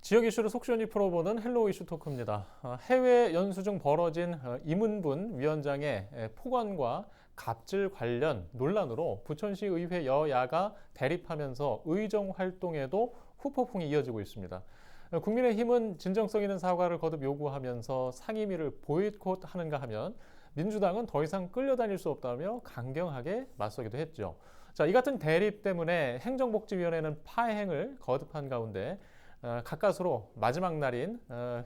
지역 이슈를 속 시원히 풀어보는 헬로우 이슈 토크입니다. 해외 연수 중 벌어진 이문분 위원장의 폭언과 갑질 관련 논란으로 부천시 의회 여야가 대립하면서 의정 활동에도 후폭풍이 이어지고 있습니다. 국민의힘은 진정성 있는 사과를 거듭 요구하면서 상임위를 보이콧하는가 하면 민주당은 더 이상 끌려다닐 수 없다며 강경하게 맞서기도 했죠. 자, 이 같은 대립 때문에 행정복지위원회는 파행을 거듭한 가운데 가까스로 마지막 날인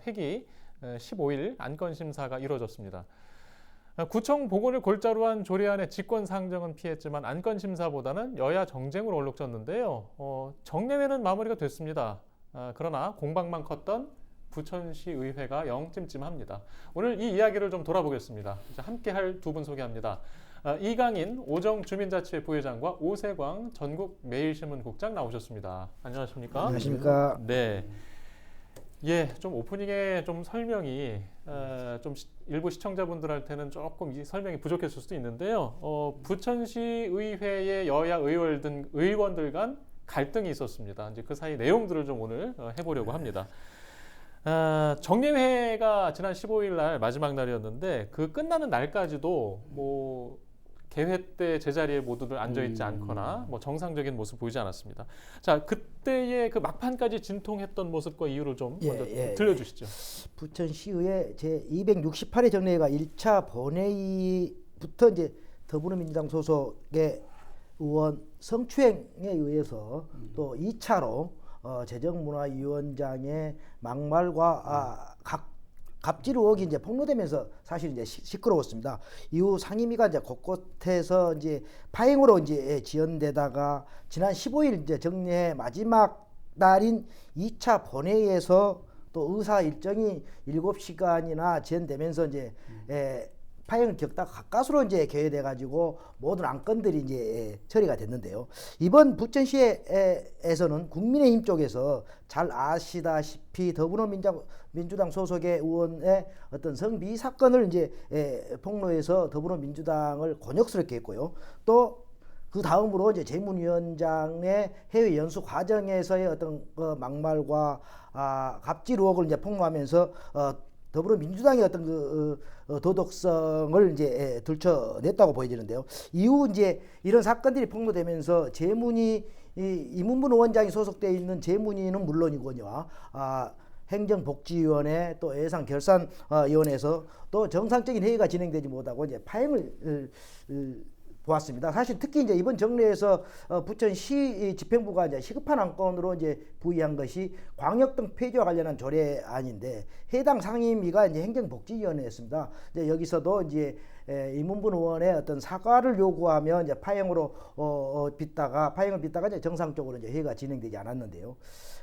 회기 15일 안건심사가 이루어졌습니다. 구청 복원을 골자로 한 조례안의 직권 상정은 피했지만 안건심사보다는 여야 정쟁으로 얼룩졌는데요. 정례회는 마무리가 됐습니다. 그러나 공방만 컸던 부천시 의회가 영 찜찜합니다. 오늘 이 이야기를 좀 돌아보겠습니다. 함께 할 두 분 소개합니다. 이강인 오정주민자치회 부회장과 오세광 전국매일신문국장 나오셨습니다. 안녕하십니까? 안녕하십니까? 네. 예, 좀 오프닝에 좀 설명이 좀 일부 시청자분들한테는 조금 이 설명이 부족했을 수도 있는데요. 부천시 의회의 여야 의원들 간 갈등이 있었습니다. 이제 그 사이 내용들을 좀 오늘 해보려고 합니다. 정례회가 지난 15일 날 마지막 날이었는데 그 끝나는 날까지도 뭐 개회 때 제자리에 모두들 앉아있지 않거나 뭐 정상적인 모습 보이지 않았습니다. 자, 그때의 그 막판까지 진통했던 모습과 이유를 좀 먼저 들려주시죠. 부천시의회 제268회 정례회가 1차 본회의부터 이제 더불어민주당 소속의 의원 성추행에 의해서 또 2차로 재정문화위원장의 막말과 갑질 의혹이 이제 폭로되면서 사실 이제 시끄러웠습니다. 이후 상임위가 이제 곳곳에서 이제 파행으로 이제 지연되다가 지난 15일 이제 정례 마지막 날인 2차 본회의에서 또 의사 일정이 7시간이나 지연되면서 이제 파행을 겪다가 가까스로 이제 개회돼 가지고 모든 안건들이 이제 처리가 됐는데요. 이번 부천시에서는 국민의힘 쪽에서 잘 아시다시피 더불어민주당 소속의 의원의 어떤 성비위 사건을 이제 폭로해서 더불어민주당을 곤욕스럽게 했고요. 또 그 다음으로 이제 재문위원장의 해외 연수 과정에서의 어떤 막말과 갑질 의혹을 이제 폭로하면서 더불어민주당의 어떤 도덕성을 이제 들춰냈다고 보여지는데요. 이후 이제 이런 사건들이 폭로되면서 이문분 의원장이 소속되어 있는 재문위는 물론이고요. 행정복지위원회 또 예산결산위원회에서 또 정상적인 회의가 진행되지 못하고 이제 파행을 보았습니다. 사실 특히 이제 이번 정례에서 부천시 집행부가 이제 시급한 안건으로 이제 부의한 것이 광역등 폐지와 관련한 조례안인데 해당 상임위가 이제 행정복지위원회였습니다. 이제 여기서도 이제 이문분 의원의 어떤 사과를 요구하며 이제 파행을 빚다가 이제 정상적으로 이제 회의가 진행되지 않았는데요.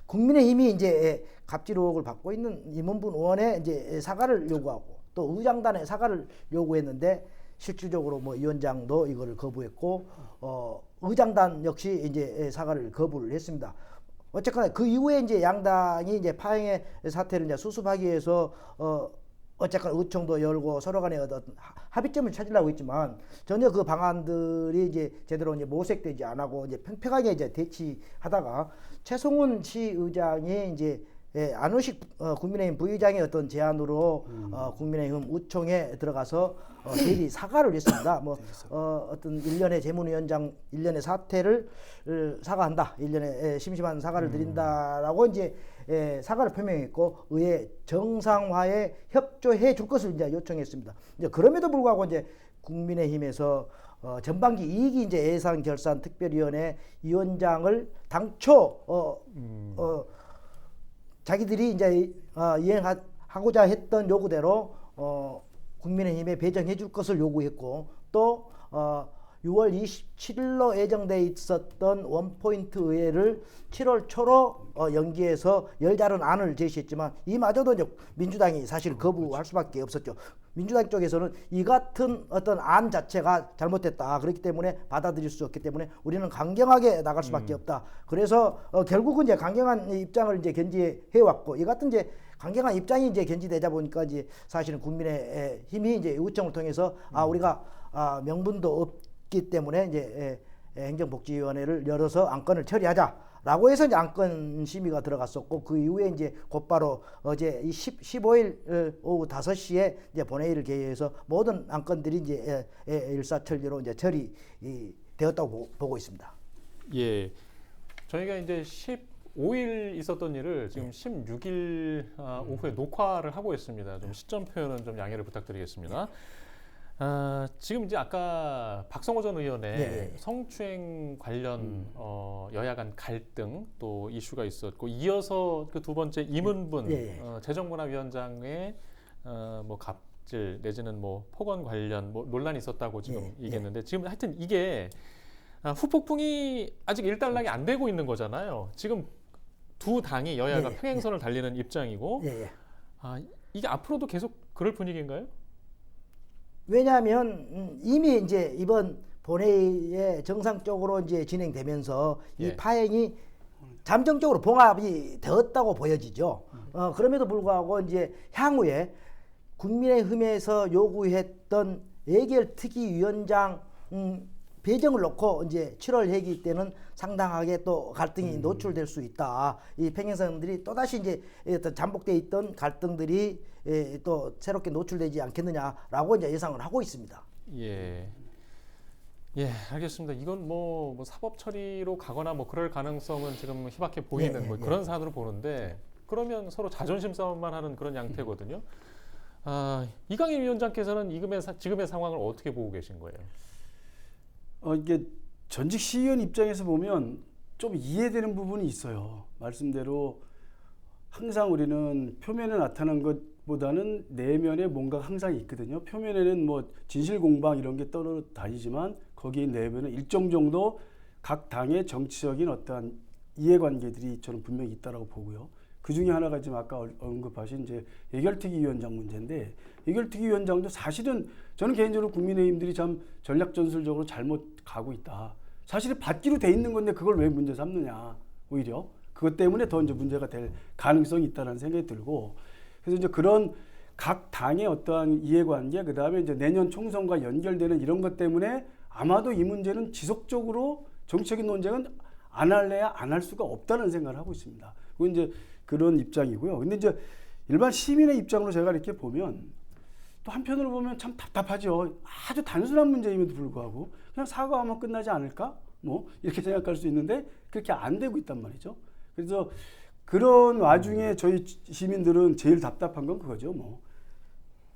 국민의힘이 이제 갑질 의혹을 받고 있는 이문분 의원의 이제 사과를 요구하고 또 의장단의 사과를 요구했는데 실질적으로 뭐 위원장도 이거를 거부했고 의장단 역시 이제 사과를 거부를 했습니다. 어쨌거나 그 이후에 이제 양당이 이제 파행의 사태를 이제 수습하기 위해서 어쨌거나 의총도 열고 서로 간에 어떤 합의점을 찾으려고 했지만 전혀 그 방안들이 이제 제대로 이제 모색되지 않고 이제 팽팽하게 이제 대치하다가 최성훈 시의장이 이제 안우식 국민의힘 부의장의 어떤 제안으로 국민의힘 의총에 들어가서 대리 사과를 했습니다. 뭐 어떤 일련의 재문위원장 일련의 사태를 사과한다, 일련의 심심한 사과를 드린다라고 이제 사과를 표명했고 의회 정상화에 협조해 줄 것을 이제 요청했습니다. 이제 그럼에도 불구하고 이제 국민의힘에서 전반기 이익이 이제 예산결산특별위원회 위원장을 당초 자기들이 이제 이행하고자 했던 요구대로 국민의힘에 배정해 줄 것을 요구했고 또 6월 27일로 예정돼 있었던 원포인트 의회를 7월 초로 연기해서 열자는 안을 제시했지만 이마저도 이제 민주당이 사실 거부할 수밖에 없었죠. 민주당 쪽에서는 이 같은 어떤 안 자체가 잘못됐다. 그렇기 때문에 받아들일 수 없기 때문에 우리는 강경하게 나갈 수밖에 없다. 그래서 결국은 이제 강경한 입장을 이제 견지해 왔고 이 같은 이제 강경한 입장이 이제 견지되다 보니까 이제 사실은 국민의힘이 이제 의총을 통해서 우리가 명분도 없기 때문에 이제 행정복지위원회를 열어서 안건을 처리하자. 라고 해서 이제 안건 심의가 들어갔었고 그 이후에 이제 곧바로 어제 15일 오후 5시에 이제 본회의를 개의해서 모든 안건들이 이제 일사천리로 이제 처리 되었다고 보고 있습니다. 예. 저희가 이제 15일 있었던 일을 지금 16일 오후에 녹화를 하고 있습니다. 좀 시점 표현은 좀 양해를 부탁드리겠습니다. 지금 이제 아까 박성호 전 의원의 성추행 관련 여야 간 갈등 또 이슈가 있었고 이어서 그 두 번째 이문분 재정문화위원장의 뭐 갑질 내지는 뭐 폭언 관련 뭐 논란이 있었다고 지금 얘기했는데 지금 하여튼 이게 후폭풍이 아직 일단락이 안 되고 있는 거잖아요. 지금 두 당이 여야가 평행선을 달리는 입장이고 이게 앞으로도 계속 그럴 분위기인가요? 왜냐하면 이미 이제 이번 본회의에 정상적으로 이제 진행되면서 이 파행이 잠정적으로 봉합이 되었다고 보여지죠. 그럼에도 불구하고 이제 향후에 국민의힘에서 요구했던 예결특위위원장 배정을 놓고 이제 7월 회기 때는 상당하게 또 갈등이 노출될 수 있다. 이 평행선들이 또다시 이제 잠복돼 있던 갈등들이 또 새롭게 노출되지 않겠느냐라고 이제 예상을 하고 있습니다. 예, 알겠습니다. 이건 뭐 사법 처리로 가거나 뭐 그럴 가능성은 지금 희박해 보이는 뭐 그런 사안으로 보는데 그러면 서로 자존심 싸움만 하는 그런 양태거든요. 이강인 위원장께서는 지금의 상황을 어떻게 보고 계신 거예요? 이게 전직 시의원 입장에서 보면 좀 이해되는 부분이 있어요. 말씀대로 항상 우리는 표면에 나타난 것보다는 내면에 뭔가 항상 있거든요. 표면에는 뭐 진실 공방 이런 게 떠다니지만 거기에 내면은 일정 정도 각 당의 정치적인 어떠한 이해관계들이 저는 분명히 있다라고 보고요. 그 중에 하나가 지금 아까 언급하신 이제 예결특위위원장 문제인데 예결특위위원장도 사실은 저는 개인적으로 국민의힘들이 참 전략전술적으로 잘못 가고 있다. 사실은 받기로 돼 있는 건데 그걸 왜 문제 삼느냐. 오히려 그것 때문에 더 이제 문제가 될 가능성이 있다는 생각이 들고 그래서 이제 그런 각 당의 어떠한 이해관계 그다음에 이제 내년 총선과 연결되는 이런 것 때문에 아마도 이 문제는 지속적으로 정치적인 논쟁은 안 할래야 안 할 수가 없다는 생각을 하고 있습니다. 그건 이제 그런 입장이고요. 근데 이제 일반 시민의 입장으로 제가 이렇게 보면 또 한편으로 보면 참 답답하죠. 아주 단순한 문제임에도 불구하고 그냥 사과하면 끝나지 않을까? 뭐 이렇게 생각할 수 있는데 그렇게 안 되고 있단 말이죠. 그래서 그런 와중에 저희 시민들은 제일 답답한 건 그거죠. 뭐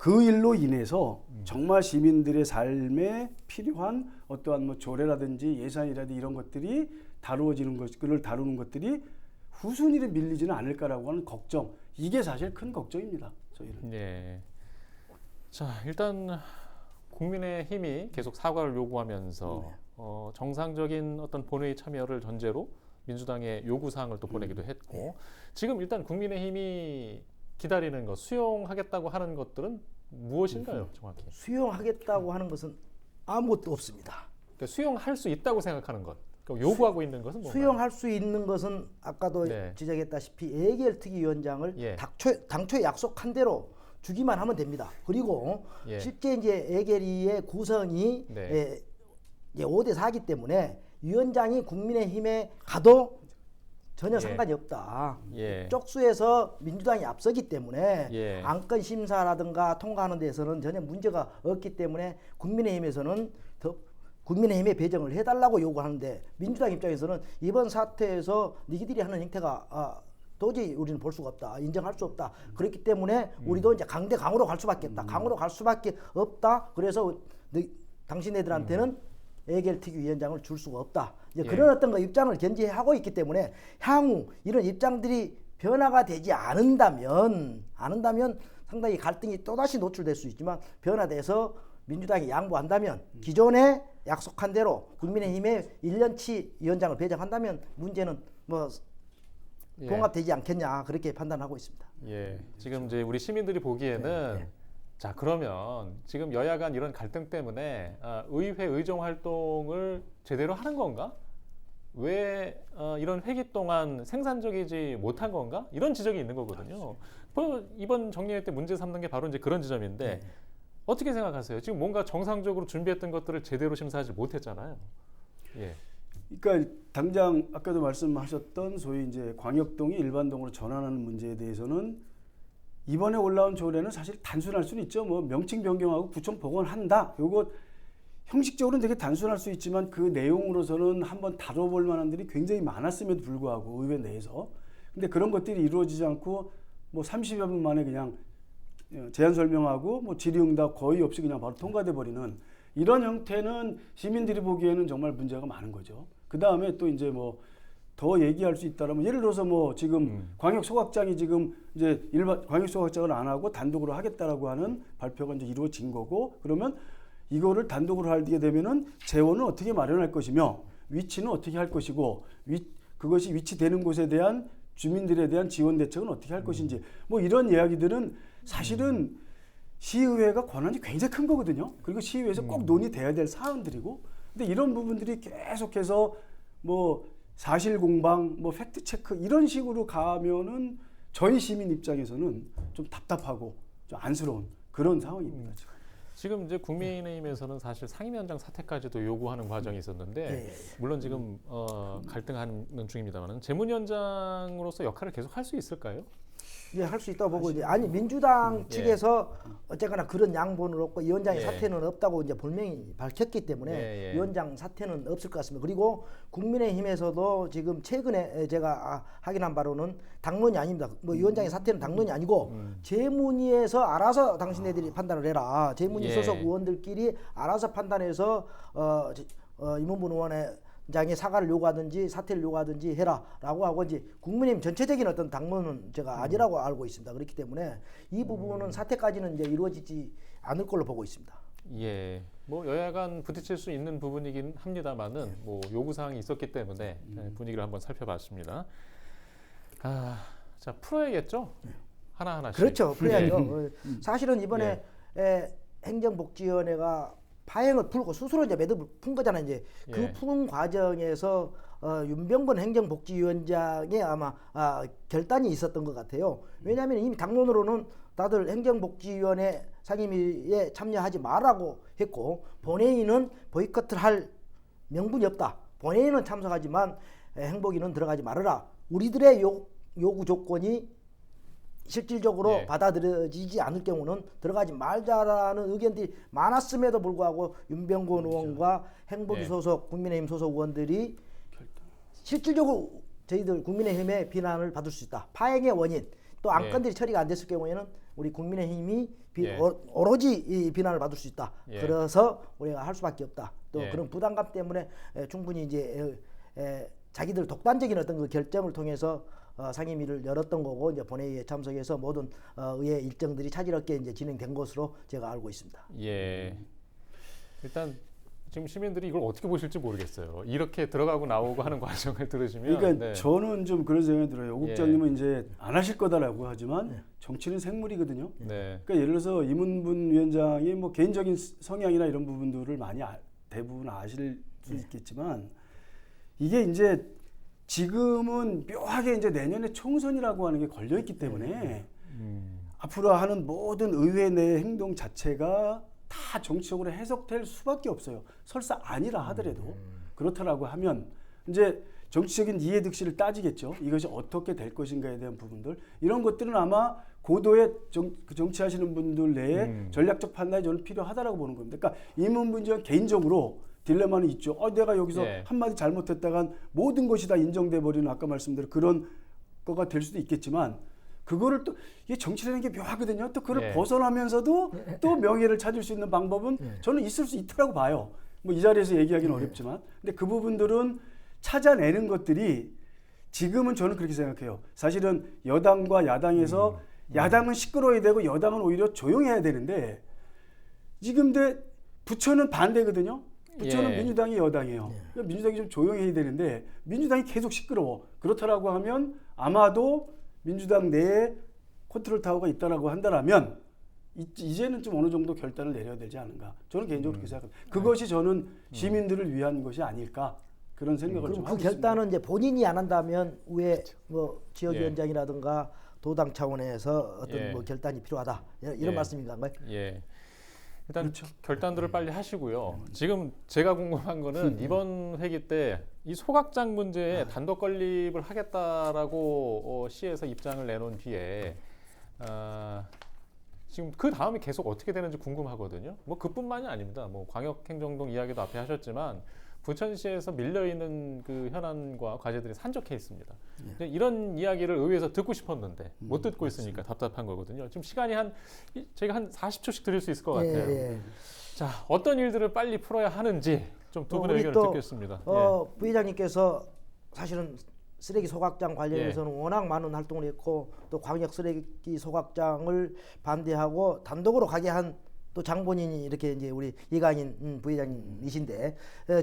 그 일로 인해서 정말 시민들의 삶에 필요한 어떠한 뭐 조례라든지 예산이라든지 이런 것들이 다루어지는 것, 그걸 다루는 것들이 후순위로 밀리지는 않을까라고 하는 걱정. 이게 사실 큰 걱정입니다. 저희는. 네. 자, 일단 국민의힘이 계속 사과를 요구하면서 정상적인 어떤 본회의 참여를 전제로 민주당의 요구 사항을 또 보내기도 했고 지금 일단 국민의힘이 기다리는 것, 수용하겠다고 하는 것들은 무엇인가요, 정확히? 수용하겠다고 하는 것은 아무것도 없습니다. 그러니까 수용할 수 있다고 생각하는 것. 그러니까 요구하고 있는 것은 뭔가요? 수용할 수 있는 것은 아까도 지적했다시피 예결특위위원장을 당초에 약속한 대로 주기만 하면 됩니다. 그리고 실제 이제 예결위의 구성이 이제 5대 4기 때문에 위원장이 국민의힘에 가도 전혀 상관이 없다. 쪽수에서 민주당이 앞서기 때문에 안건 심사라든가 통과하는 데서는 전혀 문제가 없기 때문에 국민의힘에서는 국민의힘에 배정을 해달라고 요구하는데 민주당 입장에서는 이번 사태에서 니기들이 하는 행태가 도저히 우리는 볼 수가 없다. 인정할 수 없다. 그렇기 때문에 우리도 이제 강으로 갈 수밖에 없다. 강으로 갈 수밖에 없다. 그래서 당신네들한테는 예결특위위원장을 줄 수가 없다. 이제 그런 어떤 거 입장을 견지하고 있기 때문에 향후 이런 입장들이 변화가 되지 않는다면 상당히 갈등이 또다시 노출될 수 있지만 변화돼서 민주당이 양보한다면 기존에 약속한 대로 국민의힘에 1년치 위원장을 배정한다면 문제는 뭐 봉합되지 않겠냐 그렇게 판단하고 있습니다. 지금 이제 우리 시민들이 보기에는 자 그러면 지금 여야 간 이런 갈등 때문에 의회 의정 활동을 제대로 하는 건가? 왜 이런 회기 동안 생산적이지 못한 건가? 이런 지적이 있는 거거든요. 이번 정리회 때 문제 삼는 게 바로 이제 그런 지점인데 어떻게 생각하세요? 지금 뭔가 정상적으로 준비했던 것들을 제대로 심사하지 못했잖아요. 그러니까 당장 아까도 말씀하셨던 소위 이제 광역동이 일반동으로 전환하는 문제에 대해서는 이번에 올라온 조례는 사실 단순할 수는 있죠. 뭐 명칭 변경하고 구청 복원한다. 요거 형식적으로는 되게 단순할 수 있지만 그 내용으로서는 한번 다뤄볼 만한들이 굉장히 많았음에도 불구하고 의회 내에서 근데 그런 것들이 이루어지지 않고 뭐 30여 분 만에 그냥 제안 설명하고 뭐 질의응답 거의 없이 그냥 바로 통과돼 버리는 이런 형태는 시민들이 보기에는 정말 문제가 많은 거죠. 그 다음에 또 이제 뭐 더 얘기할 수 있다라면 예를 들어서 뭐 지금 광역 소각장이 지금 이제 일반 광역 소각장을 안 하고 단독으로 하겠다라고 하는 발표가 이제 이루어진 거고 그러면 이거를 단독으로 하게 되면은 재원은 어떻게 마련할 것이며 위치는 어떻게 할 것이고 그것이 위치되는 곳에 대한 주민들에 대한 지원 대책은 어떻게 할 것인지 뭐 이런 이야기들은 사실은 시의회가 권한이 굉장히 큰 거거든요. 그리고 시의회에서 꼭 논의돼야 될 사안들이고 근데 이런 부분들이 계속해서 뭐 사실 공방, 뭐 팩트 체크 이런 식으로 가면은 저희 시민 입장에서는 좀 답답하고 좀 안쓰러운 그런 상황입니다. 지금 이제 국민의힘에서는 사실 상임위원장 사퇴까지도 요구하는 과정이 있었는데 물론 지금 갈등하는 중입니다만 재무위원장으로서 역할을 계속 할 수 있을까요? 예, 할 수 있다고 보고 이제 아니 민주당 측에서 어쨌거나 그런 양보는 없고 위원장의 사퇴는 없다고 이제 분명히 밝혔기 때문에 위원장 사퇴는 없을 것 같습니다. 그리고 국민의힘에서도 지금 최근에 제가 확인한 바로는 당론이 아닙니다. 뭐 위원장의 사퇴는 당론이 아니고 재문위에서 알아서 당신네들이 판단을 해라. 재문위 소속 의원들끼리 알아서 판단해서 임원분 의원의 장의 사과를 요구하든지 사퇴를 요구하든지 해라라고 하고 이제 국민의힘 전체적인 어떤 당론은 제가 아니라고 알고 있습니다. 그렇기 때문에 이 부분은 사퇴까지는 이제 이루어지지 않을 걸로 보고 있습니다. 예, 뭐 여야 간 부딪힐 수 있는 부분이긴 합니다만은 뭐 요구 사항이 있었기 때문에 분위기를 한번 살펴봤습니다. 자 풀어야겠죠? 하나 하나씩. 그렇죠, 풀어야죠. 사실은 이번에 행정복지위원회가 파행을 풀고 스스로 이제 매듭을 푼 거잖아요. 이제 그 푸는 과정에서 윤병건 행정복지위원장의 아마 결단이 있었던 것 같아요. 왜냐하면 이미 당론으로는 다들 행정복지위원회 상임위에 참여하지 말라고 했고 본회의는 보이콧을 할 명분이 없다. 본회의는 참석하지만 행복위는 들어가지 말아라. 우리들의 요구 조건이 실질적으로 받아들여지지 않을 경우는 들어가지 말자라는 의견들이 많았음에도 불구하고 윤병건 의원과 행복위 소속 국민의힘 소속 의원들이 실질적으로 저희들 국민의힘의 비난을 받을 수 있다. 파행의 원인 또 안건들이 처리가 안 됐을 경우에는 우리 국민의힘이 오로지 이 비난을 받을 수 있다. 그래서 우리가 할 수밖에 없다. 또 그런 부담감 때문에 충분히 이제 자기들 독단적인 어떤 그 결정을 통해서 상임위를 열었던 거고 이제 본회의에 참석해서 모든 의회 일정들이 차질없게 이제 진행된 것으로 제가 알고 있습니다. 예. 일단 지금 시민들이 이걸 어떻게 보실지 모르겠어요. 이렇게 들어가고 나오고 하는 과정을 들으시면. 그러니까 저는 좀 그런 생각이 들어요. 오 국장님은 이제 안 하실 거다라고 하지만 정치는 생물이거든요. 그러니까 예를 들어서 임은분 위원장이 뭐 개인적인 성향이나 이런 부분들을 많이 대부분 아실 수 있겠지만 이게 이제 지금은 묘하게 이제 내년에 총선이라고 하는 게 걸려 있기 때문에 앞으로 하는 모든 의회 내 행동 자체가 다 정치적으로 해석될 수밖에 없어요. 설사 아니라 하더라도 그렇다라고 하면 이제 정치적인 이해득실을 따지겠죠. 이것이 어떻게 될 것인가에 대한 부분들 이런 것들은 아마 고도의 정치하시는 분들 내에 전략적 판단이 저는 필요하다라고 보는 겁니다. 그러니까 임원분 전 개인적으로 딜레마는 있죠. 내가 여기서 한마디 잘못했다간 모든 것이 다 인정돼 버리는 아까 말씀대로 그런 거가 될 수도 있겠지만 그거를 또 이게 정치라는 게 묘하거든요. 또 그걸 벗어나면서도 또 명예를 찾을 수 있는 방법은 저는 있을 수 있다고 봐요. 뭐 이 자리에서 얘기하기는 어렵지만 근데 그 부분들은 찾아내는 것들이 지금은 저는 그렇게 생각해요. 사실은 여당과 야당에서 야당은 시끄러워야 되고 여당은 오히려 조용해야 되는데 지금 부처는 반대거든요. 부처는 민주당이 여당이에요. 그러니까 민주당이 좀 조용해야 되는데 민주당이 계속 시끄러워. 그렇다라고 하면 아마도 민주당 내에 컨트롤 타워가 있다라고 한다라면 이제는 좀 어느 정도 결단을 내려야 되지 않은가. 저는 개인적으로 그렇게 생각합니다. 그것이 저는 시민들을 위한 것이 아닐까 그런 생각을 좀 하고 있습니다. 그 결단은 이제 본인이 안 한다면 왜 뭐 지역위원장이라든가 도당 차원에서 어떤 뭐 결단이 필요하다 이런 말씀인가요? 예. 일단 그렇죠. 결단들을 빨리 하시고요. 지금 제가 궁금한 거는 이번 회기 때 이 소각장 문제에 단독 건립을 하겠다라고 시에서 입장을 내놓은 뒤에 지금 그 다음이 계속 어떻게 되는지 궁금하거든요. 뭐 그뿐만이 아닙니다. 뭐 광역행정동 이야기도 앞에 하셨지만 부천시에서 밀려 있는 그 현안과 과제들이 산적해 있습니다. 근데 이런 이야기를 의회에서 듣고 싶었는데 못 듣고 있으니까 답답한 거거든요. 지금 시간이 제가 한 40초씩 드릴 수 있을 것 같아요. 예. 자, 어떤 일들을 빨리 풀어야 하는지 좀 두 분의 우리 의견을 또, 듣겠습니다. 부회장님께서 사실은 쓰레기 소각장 관련해서는 워낙 많은 활동을 했고 또 광역 쓰레기 소각장을 반대하고 단독으로 가게 한 또 장본인이 이렇게 이제 우리 이강인 부회장님이신데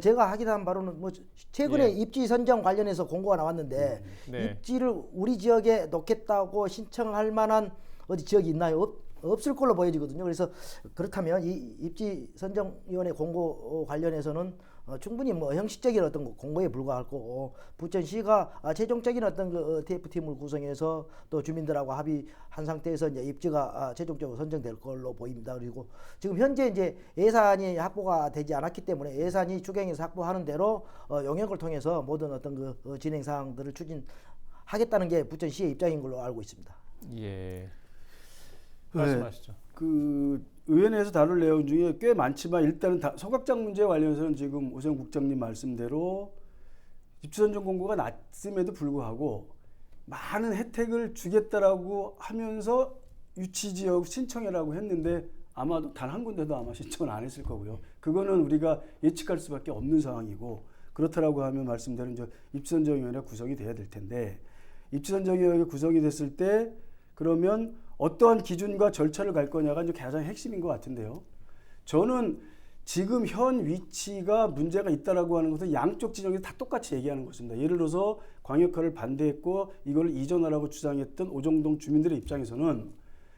제가 확인한 바로는 뭐 최근에 입지 선정 관련해서 공고가 나왔는데 네. 입지를 우리 지역에 놓겠다고 신청할 만한 어디 지역이 있나요? 없을 걸로 보여지거든요. 그래서 그렇다면 이 입지 선정위원회 공고 관련해서는 충분히 뭐 형식적인 어떤 공고에 불과할 거고 부천시가 최종적인 어떤 그 TF팀을 구성해서 또 주민들하고 합의한 상태에서 이제 입지가 최종적으로 선정될 걸로 보입니다. 그리고 지금 현재 이제 예산이 확보가 되지 않았기 때문에 예산이 추경에서 확보하는 대로 용역을 통해서 모든 어떤 그 진행 사항들을 추진하겠다는 게 부천시의 입장인 걸로 알고 있습니다. 예. 말씀하시죠. 그 의원회에서 다룰 내용 중에 꽤 많지만 일단은 소각장 문제 관련해서는 지금 오세훈 국장님 말씀대로 입지선정 공고가 났음에도 불구하고 많은 혜택을 주겠다라고 하면서 유치지역 신청해라고 했는데 아마도 단 한 군데도 아마 신청을 안 했을 거고요. 그거는 우리가 예측할 수밖에 없는 상황이고 그렇다라고 하면 말씀대로 이제 입지선정위원회가 구성이 돼야 될 텐데 입지선정위원회가 구성이 됐을 때 그러면 어떠한 기준과 절차를 갈 거냐가 이제 가장 핵심인 것 같은데요. 저는 지금 현 위치가 문제가 있다라고 하는 것은 양쪽 진영에서 다 똑같이 얘기하는 것입니다. 예를 들어서 광역화를 반대했고 이걸 이전하라고 주장했던 오정동 주민들의 입장에서는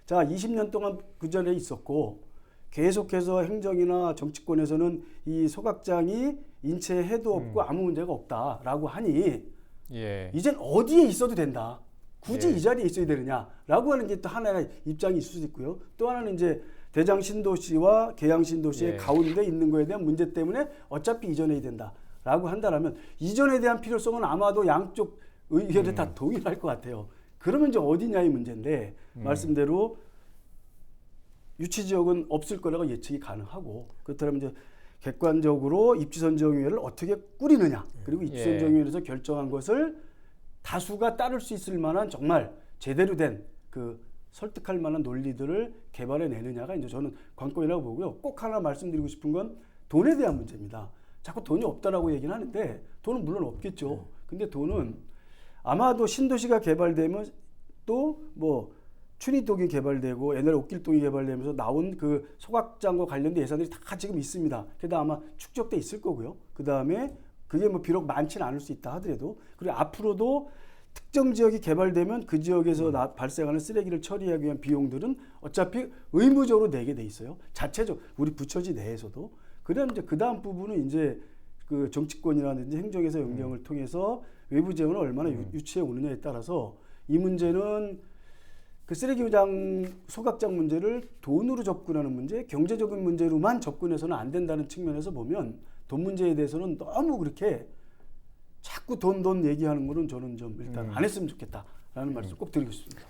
자 20년 동안 그 자리에 있었고 계속해서 행정이나 정치권에서는 이 소각장이 인체에 해도 없고 아무 문제가 없다라고 하니 이젠 어디에 있어도 된다. 굳이 이 자리에 있어야 되느냐라고 하는 게 또 하나의 입장이 있을 수도 있고요. 또 하나는 이제 대장 신도시와 계양 신도시의 가운데 있는 거에 대한 문제 때문에 어차피 이전해야 된다라고 한다라면 이전에 대한 필요성은 아마도 양쪽 의견에 다 동일할 것 같아요. 그러면 이제 어디냐의 문제인데 말씀대로 유치 지역은 없을 거라고 예측이 가능하고 그렇다면 이제 객관적으로 입지선정위원회를 어떻게 꾸리느냐 그리고 입지선정위원회에서 결정한 것을 다수가 따를 수 있을 만한 정말 제대로 된 그 설득할 만한 논리들을 개발해 내느냐가 이제 저는 관건이라고 보고요. 꼭 하나 말씀드리고 싶은 건 돈에 대한 문제입니다. 자꾸 돈이 없다라고 얘기는 하는데 돈은 물론 없겠죠. 근데 돈은 아마도 신도시가 개발되면 또 뭐 춘희동이 개발되고 옛날에 옥길동이 개발되면서 나온 그 소각장과 관련된 예산들이 다 지금 있습니다. 게다가 아마 축적돼 있을 거고요. 그 다음에 그게 뭐 비록 많지는 않을 수 있다 하더라도 그리고 앞으로도 특정 지역이 개발되면 그 지역에서 발생하는 쓰레기를 처리하기 위한 비용들은 어차피 의무적으로 내게 돼 있어요. 자체적 우리 부처지 내에서도. 그다음 이제 그 다음 부분은 이제 그 정치권이라든지 행정에서 영향을 통해서 외부 재원을 얼마나 유치해 오느냐에 따라서 이 문제는 그 쓰레기장 소각장 문제를 돈으로 접근하는 문제, 경제적인 문제로만 접근해서는 안 된다는 측면에서 보면 돈 문제에 대해서는 너무 그렇게 자꾸 돈 얘기하는 거는 저는 좀 일단 안 했으면 좋겠다라는 말씀 꼭 드리고 싶습니다.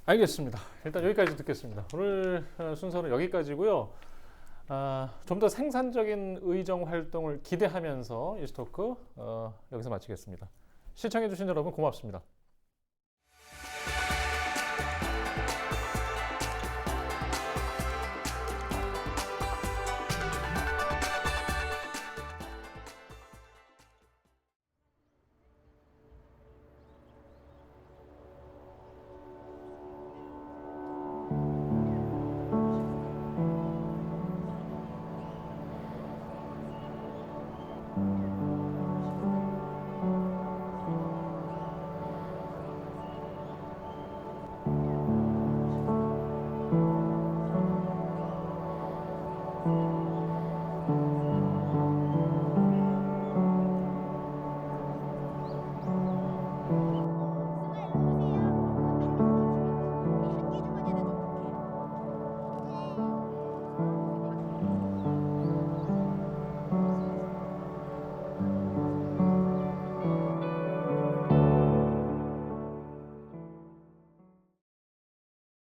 알겠습니다. 일단 여기까지 듣겠습니다. 오늘 순서는 여기까지고요. 좀 더 생산적인 의정 활동을 기대하면서 이슈토크 여기서 마치겠습니다. 시청해주신 여러분 고맙습니다.